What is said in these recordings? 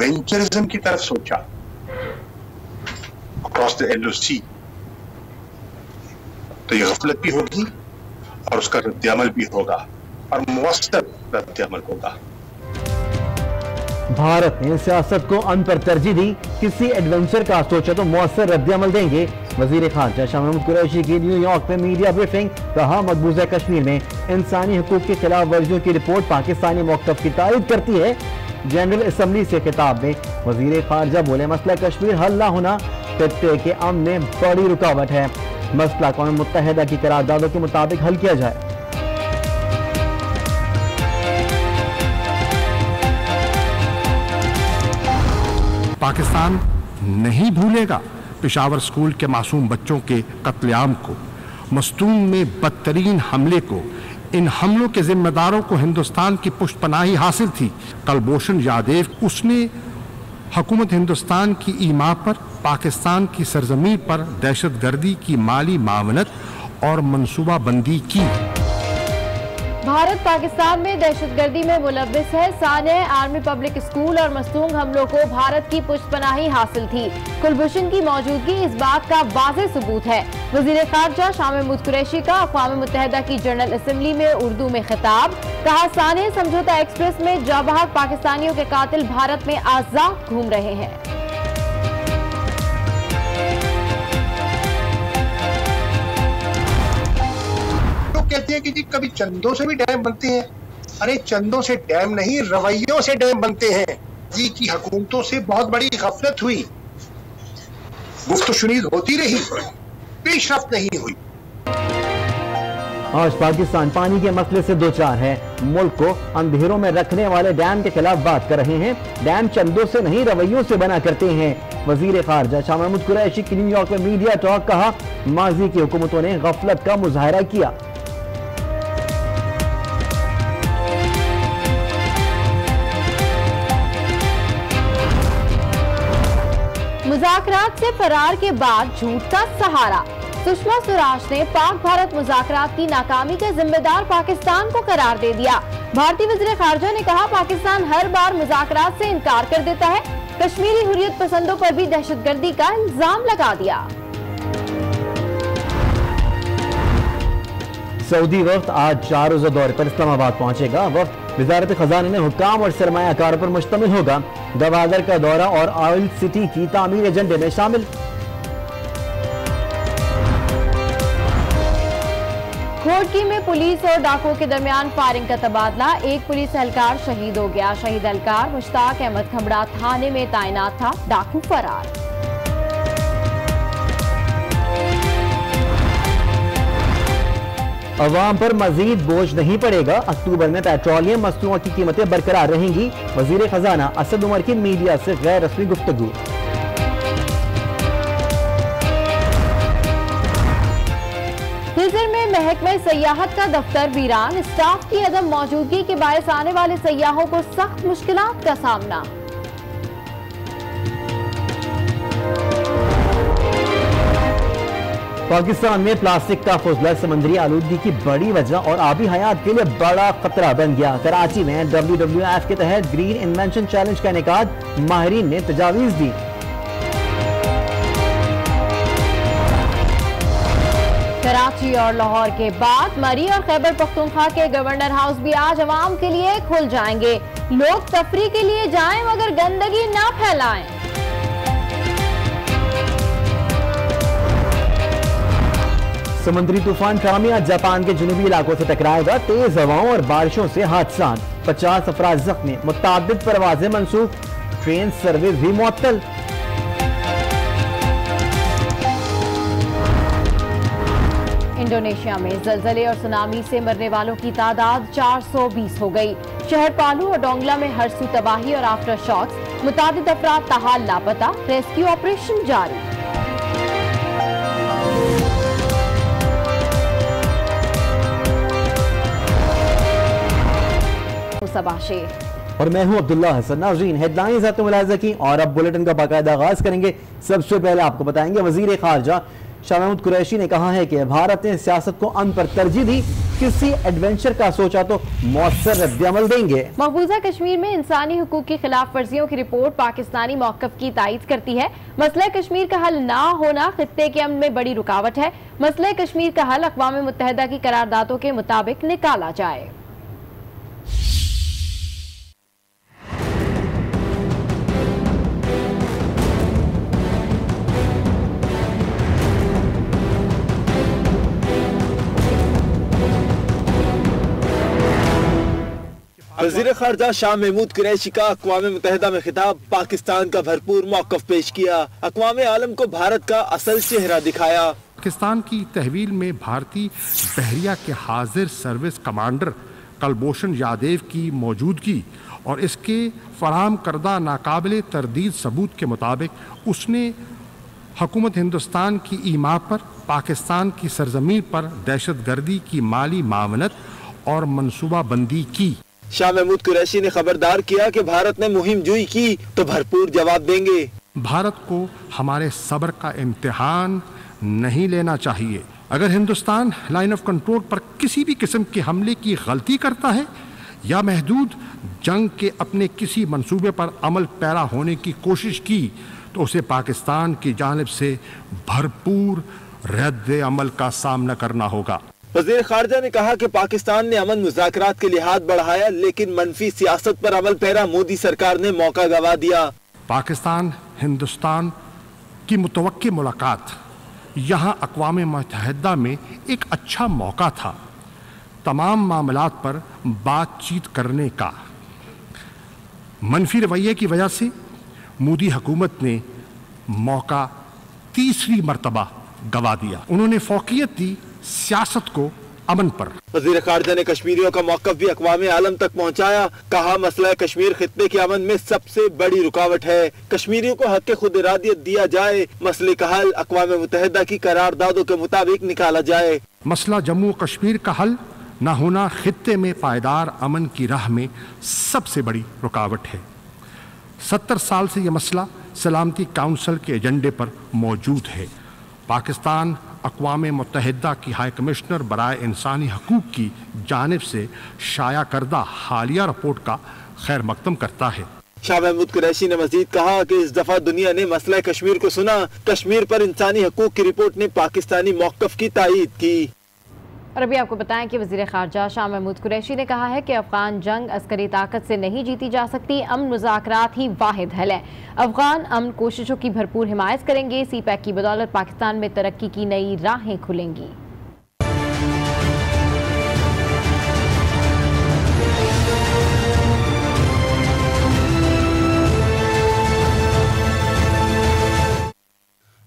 Adventurism की तरफ सोचा अक्रॉस द LOC, तो ये गफलत भी होगी और उसका रद्द-ए-अमल भी होगा और मुवस्सर रद्द-ए-अमल होगा। भारत ने सियासत को अन पर तरजीह दी, किसी एडवेंचर का सोचा तो मुअस्सर रद्द-ए-अमल देंगे। वजीर खारजा शाह महमूद कुरैशी की न्यूयॉर्क में मीडिया ब्रीफिंग, कहा मकबूजा कश्मीर में इंसानी हुकूक की खिलाफ वर्जियों की रिपोर्ट पाकिस्तानी मौक़िफ़ की तारीद करती है। जनरल असम्बली से खिताब में वजीर खारजा बोले, मसला कश्मीर हल न होना खित्ते के अमन में बड़ी रुकावट है, मसला कौम मुत्तहिदा की करारदादों के मुताबिक हल किया जाए। पाकिस्तान नहीं भूलेगा पेशावर स्कूल के मासूम बच्चों के कत्लेआम को, मस्तूम में बदतरीन हमले को। इन हमलों के जिम्मेदारों को हिंदुस्तान की पुष्टपनाही हासिल थी। कुलभूषण यादव, उसने हुकूमत हिंदुस्तान की ईमा पर पाकिस्तान की सरजमीन पर दहशतगर्दी की माली मावनत और मनसूबाबंदी की। भारत पाकिस्तान में दहशतगर्दी में मुलव्विस है। साने आर्मी पब्लिक स्कूल और मस्तूंग हमलों को भारत की पुष्टपनाही हासिल थी। कुलभूषण की मौजूदगी इस बात का वाज़ेह सबूत है। वज़ीर ख़ारजा शाह महमूद कुरैशी का अक़वाम मुत्तहिदा की जनरल असम्बली में उर्दू में खिताब, कहा साने समझौता एक्सप्रेस में जाबाहक पाकिस्तानियों के कातिल भारत में आज़ाद घूम रहे हैं। कहते हैं कि जी कभी चंदों से भी डैम बनते हैं। अरे चंदों से डैम नहीं, रवैयों से डैम बनते हैं। जी की हुकूमतों से बहुत बड़ी गफलत हुई, गुफ्तशुनीद होती रही, पेशरफ्त नहीं हुई। आज पाकिस्तान पानी के मसले से दो चार है। मुल्क को अंधेरों में रखने वाले डैम के खिलाफ बात कर रहे हैं। डैम चंदों से नहीं रवैयों से बना करते हैं। वजीर खारजा शाह महमूद कुरैशी की न्यूयॉर्क में मीडिया टॉक, कहा माजी की हुकूमतों ने गफलत का मुजाहरा किया। मुज़ाकरात से फरार के बाद झूठ का सहारा। सुषमा स्वराज ने पाक भारत मुज़ाकरात की नाकामी का जिम्मेदार पाकिस्तान को करार दे दिया। भारतीय वज़ीर ख़ारजा ने कहा पाकिस्तान हर बार मुज़ाकरात से इनकार कर देता है। कश्मीरी हुर्रियत पसंदों पर भी दहशतगर्दी का इल्जाम लगा दिया। सऊदी वफ्द आज 4 रोज़ा दौरे पर इस्लामाबाद पहुंचेगा। वफ्द वज़ारत खजाना में हुक्काम और सरमायाकारों पर मुश्तमिल होगा। गवादर का दौरा और ऑयल सिटी की तामीर एजेंडे में शामिल। घोड़की में पुलिस और डाकुओं के दरमियान फायरिंग का तबादला। एक पुलिस एहलकार शहीद हो गया। शहीद एहलकार मुश्ताक अहमद खमड़ा थाने में तैनात था, डाकू फरार। अवाम पर मजीद बोझ नहीं पड़ेगा। अक्टूबर में पेट्रोलियम वस्तुओं की कीमतें बरकरार रहेंगी। वजीर खजाना असद उमर की मीडिया से गैर रस्मी गुफ्तगू। हिजर में महकमे सयाहत का दफ्तर वीरान। स्टाफ की अदम मौजूदगी के बायस आने वाले सयाहों को सख्त मुश्किलात का सामना। पाकिस्तान में प्लास्टिक का फुजला समंदरी आलूदगी की बड़ी वजह और आबी हयात के लिए बड़ा खतरा बन गया। कराची में WWF के तहत ग्रीन इन्वेंशन चैलेंज का इनेकाद, माहिरीन ने तजावीज दी। कराची और लाहौर के बाद मरी और खैबर पख्तूनख्वा के गवर्नर हाउस भी आज अवाम के लिए खुल जाएंगे। लोग तफरी के लिए जाएं मगर गंदगी ना फैलाएं। समुद्री तूफान ट्रामिया जापान के जुनूबी इलाकों से टकराएगा। तेज हवाओं और बारिशों से हादसात, 50 अफराद जख्मी, मुताबिद परवाजें मंसूख, ट्रेन सर्विस भी मुअत्तल। इंडोनेशिया में जलजले और सुनामी से मरने वालों की तादाद 420 हो गई। शहर पालू और डोंगला में हरसू तबाही और आफ्टर शॉक्स, मुताबिद अफराद ताहाल लापता, रेस्क्यू ऑपरेशन जारी। और मैं हूं अब्दुल्ला हसन। नाज़रीन, हेडलाइंस आपने मुलाहिजा की और अब बुलेटिन का बाकायदा आगाज करेंगे। सबसे पहले आपको बताएंगे वजीर खारजा शाह महमूद कुरैशी ने कहा है कि भारत ने सियासत को अमन पर तरजीह दी, किसी एडवेंचर का सोचा तो मौसर रद्द-ए-अमल देंगे। मकबूजा कश्मीर में इंसानी हुकूक की खिलाफ वर्जियों की रिपोर्ट पाकिस्तानी मौक़िफ़ की तायीद करती है। मसला कश्मीर का हल ना होना खित्ते के अमन में बड़ी रुकावट है। मसला कश्मीर का हल अक़वाम मुत्तहिदा की करारदादों के मुताबिक निकाला जाए। वज़ीर ख़ारजा शाह महमूद कुरैशी का अक़वाम मुत्तहिदा में खिताब, पाकिस्तान का भरपूर मौक़िफ़ पेश किया, अक़वाम आलम को भारत का असल चेहरा दिखाया। पाकिस्तान की तहवील में भारतीय बहरिया के हाजिर सर्विस कमांडर कुलभूषण यादव की मौजूदगी और इसके फराहम करदा नाकाबिले तरदीद सबूत के मुताबिक उसने हुकूमत हिंदुस्तान की ईमा पर पाकिस्तान की सरजमीन पर दहशत गर्दी की माली मावनत और मनसूबा बंदी की। शाह महमूद कुरैशी ने खबरदार किया कि भारत ने मुहिम जुई की तो भरपूर जवाब देंगे। भारत को हमारे सब्र का इम्तिहान नहीं लेना चाहिए। अगर हिंदुस्तान लाइन ऑफ कंट्रोल पर किसी भी किस्म के हमले की गलती करता है या महदूद जंग के अपने किसी मंसूबे पर अमल पैरा होने की कोशिश की तो उसे पाकिस्तान की जानिब से भरपूर रद्द अमल का सामना करना होगा। वज़ीर ख़ारजा ने कहा कि पाकिस्तान ने अमन मुज़ाकरात के लिहाज बढ़ाया, लेकिन मनफी सियासत पर अमल पैरा मोदी सरकार ने मौका गवा दिया। पाकिस्तान हिंदुस्तान की मुतवक्की मुलाकात यहाँ अक़वाम मुत्तहिदा में एक अच्छा मौका था तमाम मामलात पर बातचीत करने का। मनफी रवैये की वजह से मोदी हुकूमत ने मौका तीसरी मरतबा गवा दिया। उन्होंने फ़ौक़ियत दी सियासत को अमन पर। वज़ीर ख़ारजा ने कश्मीरियों का मौक़िफ़ भी अक़वाम आलम तक पहुँचाया। कहा मसला कश्मीर खित्ते के अमन में सबसे बड़ी रुकावट है, कश्मीरियों को हक़ खुद इरादियत दिया जाए, मसले का हल अक़वाम मुत्तहिदा की करारदादों के मुताबिक निकाला जाए। मसला जम्मू कश्मीर का हल न होना खित्ते में पायदार अमन की राह में सबसे बड़ी रुकावट है। 70 साल से यह मसला सलामती काउंसिल के एजेंडे पर मौजूद है। पाकिस्तान अक़वाम मुत्तहिदा की हाई कमिश्नर बराए इंसानी हकूक़ की जानिब से शाया करदा हालिया रिपोर्ट का खैर मकदम करता है। शाह महमूद कुरैशी ने मज़ीद कहा कि इस दफ़ा दुनिया ने मसला कश्मीर को सुना। कश्मीर पर इंसानी हकूक़ की रिपोर्ट ने पाकिस्तानी मौक़िफ़ की तायीद की। और अभी आपको बताएं कि वज़ीर ख़ारजा शाह महमूद कुरैशी ने कहा है कि अफ़गान जंग अस्करी ताकत से नहीं जीती जा सकती, अमन मुज़ाकरात ही वाहिद हल है। अफ़गान अमन कोशिशों की भरपूर हिमायत करेंगे। CPEC की बदौलत पाकिस्तान में तरक्की की नई राहें खुलेंगी।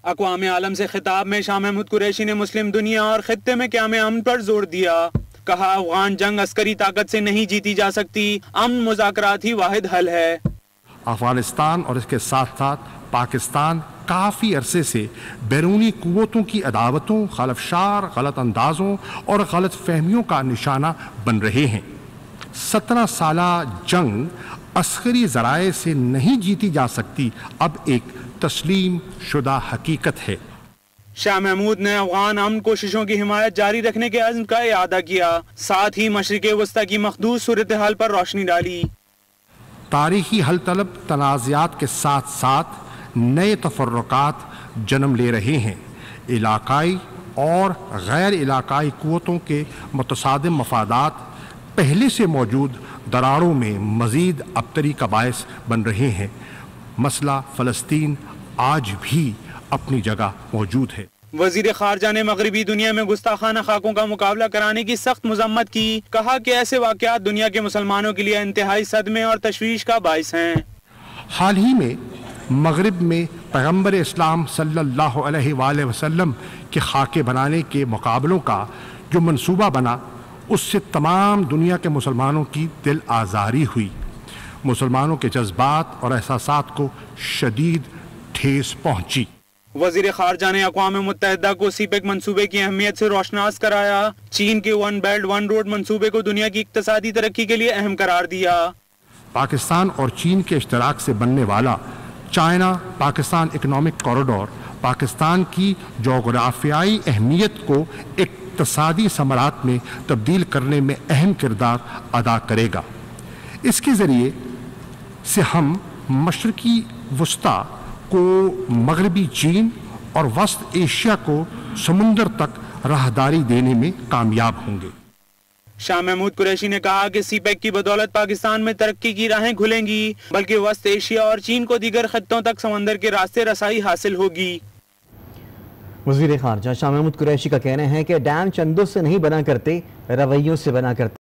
अक़वाम आलम से खिताब में शाह महमूद कुरैशी ने मुस्लिम दुनिया और खित्ते में क़याम अमन पर जोर दिया। कहा अफ़गान जंग अस्करी ताकत से नहीं जीती जा सकती, अमन मुज़ाकरात ही वाहिद हल है। अफ़गानिस्तान और इसके साथ साथ पाकिस्तान काफ़ी अरसे से बैरूनी क़ुव्वतों की अदावतों, खलफशार, गलत अंदाज़ों और गलत फहमियों का निशाना बन रहे हैं। 17 साला जंग अस्करी ज़राए से नहीं जीती जा सकती अब एक तस्लीम शुदा हकीकत है। शाह महमूद ने अफ़गान अमन कोशिशों की हिमायत जारी रखने के अज़्म का इआदा किया, साथ ही मशरिक़ वस्ता की मखदूद सूरत हाल पर रोशनी डाली। तारीखी हल तलब तनाज़ात के साथ साथ नए तफर्रुकात जन्म ले रहे हैं। इलाकाई और गैर इलाकाई क़ुव्वतों के मुतसादिम मफादात पहले से मौजूद दरारों में मज़ीद अबतरी का बायस बन रहे हैं। मसला फ़लस्तीन आज भी अपनी जगह मौजूद है। वज़ीर ख़ारजा ने मगरबी दुनिया में गुस्ताखाना खाकों का मुकाबला कराने की सख्त मज़म्मत की। कहा कि ऐसे वाक़यात दुनिया के मुसलमानों के लिए इंतहाई सदमे और तशवीश का बाइस हैं। हाल ही में मगरिब में पैगम्बर इस्लाम सल्लल्लाहु अलैहि वसल्लम के खाके बनाने के मुकाबलों का जो मंसूबा बना, उससे तमाम दुनिया के मुसलमानों की दिल आज़ारी हुई। मुसलमानों के जज्बात और एहसासात को शदीद ठेस पहुंची। वज़ीर ख़ारजा ने अक़वाम मुत्तहिदा को CPEC मंसूबे की अहमियत से रोशनास कराया। चीन के 1 बेल्ट 1 रोड मंसूबे को दुनिया की इक़्तिसादी तरक्की के लिए अहम करार दिया। पाकिस्तान और चीन के इश्तराक से बनने वाला China Pakistan economic corridor Pakistan की जोग्राफियाई अहमियत को इक्तसादी समरात में तब्दील करने में अहम किरदार अदा करेगा। इसके ज़रिए से हम मशरकी वस्ता को मगरबी चीन और वस्त एशिया को समुंदर तक राहदारी देने में कामयाब होंगे। शाह महमूद कुरैशी ने कहा कि सीपेक की बदौलत पाकिस्तान में तरक्की की राहें खुलेंगी, बल्कि वस्त एशिया और चीन को दीगर खत्तों तक समंदर के रास्ते रसाई हासिल होगी। वज़ीर ख़ारजा शाह महमूद कुरैशी का कहना है कि डैम चंदों से नहीं बना करते, रवैयों से बना करते।